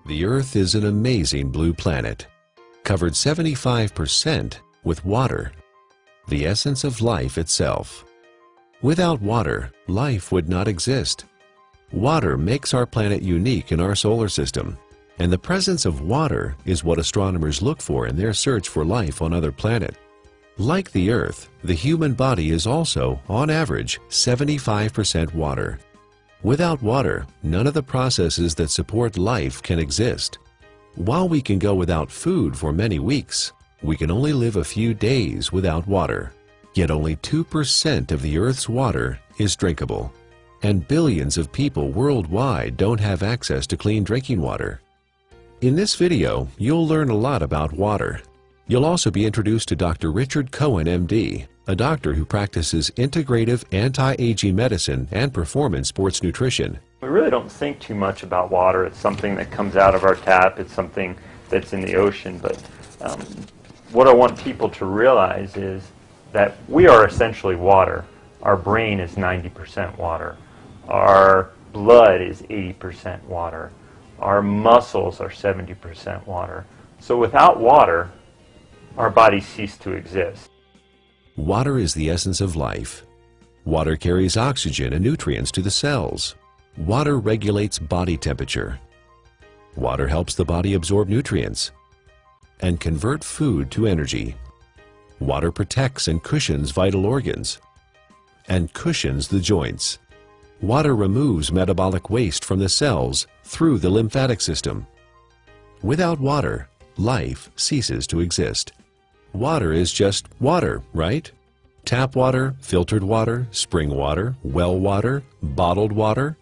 The Earth is an amazing blue planet, covered 75% with water, the essence of life itself. Without water, life would not exist. Water makes our planet unique in our solar system, and the presence of water is what astronomers look for in their search for life on other planets. Like the Earth, the human body is also, on average, 75% water. Without water, none of the processes that support life can exist. While we can go without food for many weeks, we can only live a few days without water. Yet only 2% of the Earth's water is drinkable, and billions of people worldwide don't have access to clean drinking water. In this video, you'll learn a lot about water. You'll also be introduced to Dr. Richard Cohen, MD, a doctor who practices integrative anti-aging medicine and performance sports nutrition. We really don't think too much about water. It's something that comes out of our tap. It's something that's in the ocean. But what I want people to realize is that we are essentially water. Our brain is 90% water. Our blood is 80% water. Our muscles are 70% water. So without water, our bodies cease to exist. Water is the essence of life. Water carries oxygen and nutrients to the cells. Water regulates body temperature. Water helps the body absorb nutrients and convert food to energy. Water protects and cushions vital organs and cushions the joints. Water removes metabolic waste from the cells through the lymphatic system. Without water, life ceases to exist. Water is just water, right? Tap water, filtered water, spring water, well water, bottled water.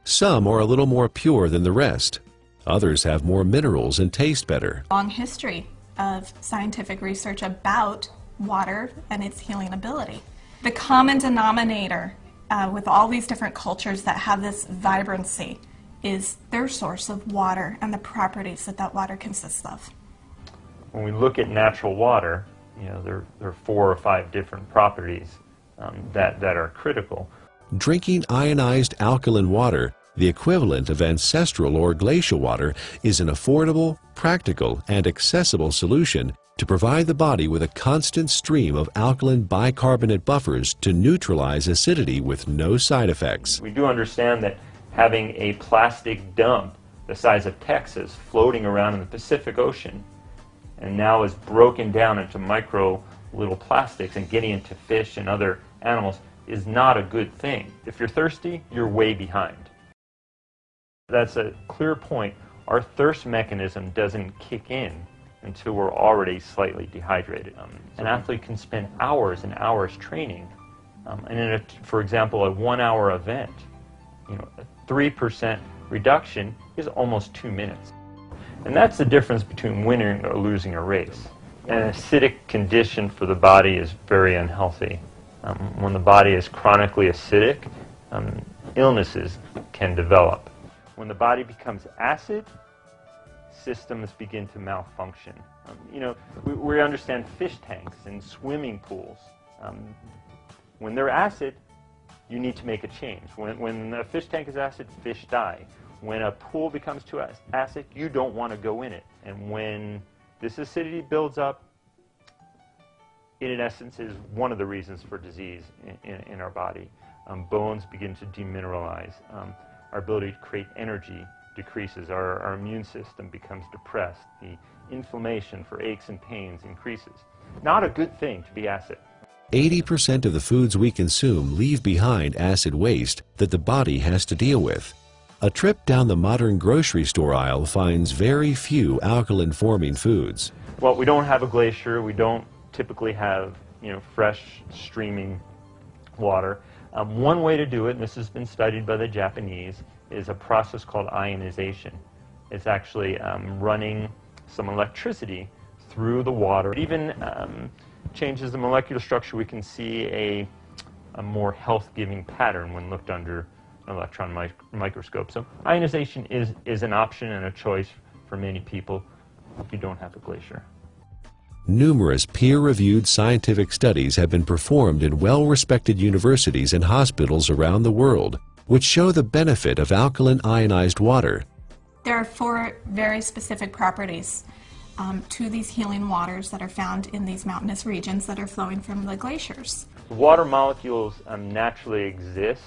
Some are a little more pure than the rest. Others have more minerals and taste better. Long history of scientific research about water and its healing ability. The common denominator with all these different cultures that have this vibrancy is their source of water and the properties that that water consists of. When we look at natural water, there are 4 or 5 different properties that are critical. Drinking ionized alkaline water, the equivalent of ancestral or glacial water, is an affordable, practical, and accessible solution to provide the body with a constant stream of alkaline bicarbonate buffers to neutralize acidity with no side effects. We do understand that having a plastic dump the size of Texas floating around in the Pacific Ocean and now is broken down into micro little plastics and getting into fish and other animals is not a good thing. If you're thirsty, you're way behind. That's a clear point. Our thirst mechanism doesn't kick in until we're already slightly dehydrated. An athlete can spend hours and hours training, and in for example, a 1-hour event, a 3% reduction is almost 2 minutes. And that's the difference between winning or losing a race. An acidic condition for the body is very unhealthy. When the body is chronically acidic, illnesses can develop. When the body becomes acid, systems begin to malfunction. We understand fish tanks and swimming pools. When they're acid, you need to make a change. When a fish tank is acid, fish die. When a pool becomes too acid, you don't want to go in it. And when this acidity builds up, it in essence is one of the reasons for disease in our body. Bones begin to demineralize. Our ability to create energy decreases. Our immune system becomes depressed. The inflammation for aches and pains increases. Not a good thing to be acid. 80% of the foods we consume leave behind acid waste that the body has to deal with. A trip down the modern grocery store aisle finds very few alkaline-forming foods. Well, we don't have a glacier. We don't typically have, fresh streaming water. One way to do it, and this has been studied by the Japanese, is a process called ionization. It's actually running some electricity through the water. It even changes the molecular structure. We can see a more health-giving pattern when looked under an electron microscope. So ionization is an option and a choice for many people if you don't have a glacier. Numerous peer-reviewed scientific studies have been performed in well-respected universities and hospitals around the world, which show the benefit of alkaline ionized water. There are 4 very specific properties to these healing waters that are found in these mountainous regions that are flowing from the glaciers. Water molecules naturally exist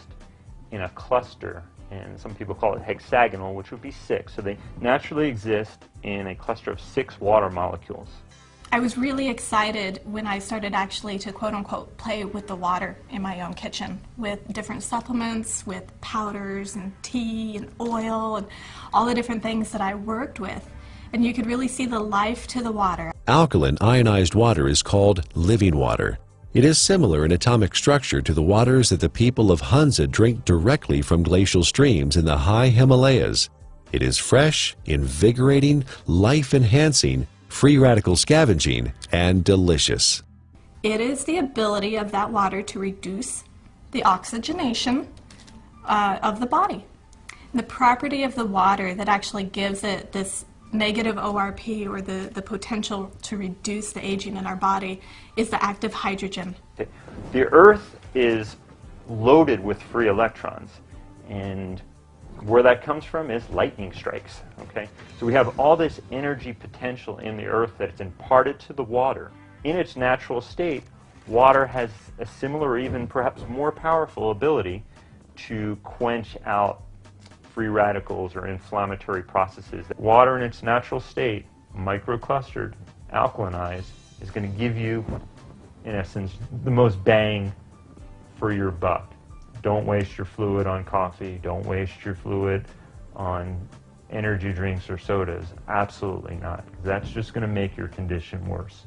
in a cluster, and some people call it hexagonal, which would be 6. So they naturally exist in a cluster of 6 water molecules. I was really excited when I started actually to quote-unquote play with the water in my own kitchen with different supplements, with powders and tea and oil and all the different things that I worked with. And you could really see the life to the water. Alkaline ionized water is called living water. It is similar in atomic structure to the waters that the people of Hunza drink directly from glacial streams in the high Himalayas. It is fresh, invigorating, life-enhancing, free radical scavenging, and delicious. It is the ability of that water to reduce the oxygenation of the body. The property of the water that actually gives it this negative ORP, or the potential to reduce the aging in our body, is the active hydrogen. The Earth is loaded with free electrons, and where that comes from is lightning strikes. Okay, so we have all this energy potential in the Earth that's imparted to the water. In its natural state, water has a similar, or even perhaps more powerful ability to quench out free radicals or inflammatory processes. Water in its natural state, microclustered, alkalinized, is going to give you, in essence, the most bang for your buck. Don't waste your fluid on coffee. Don't waste your fluid on energy drinks or sodas. Absolutely not. That's just going to make your condition worse.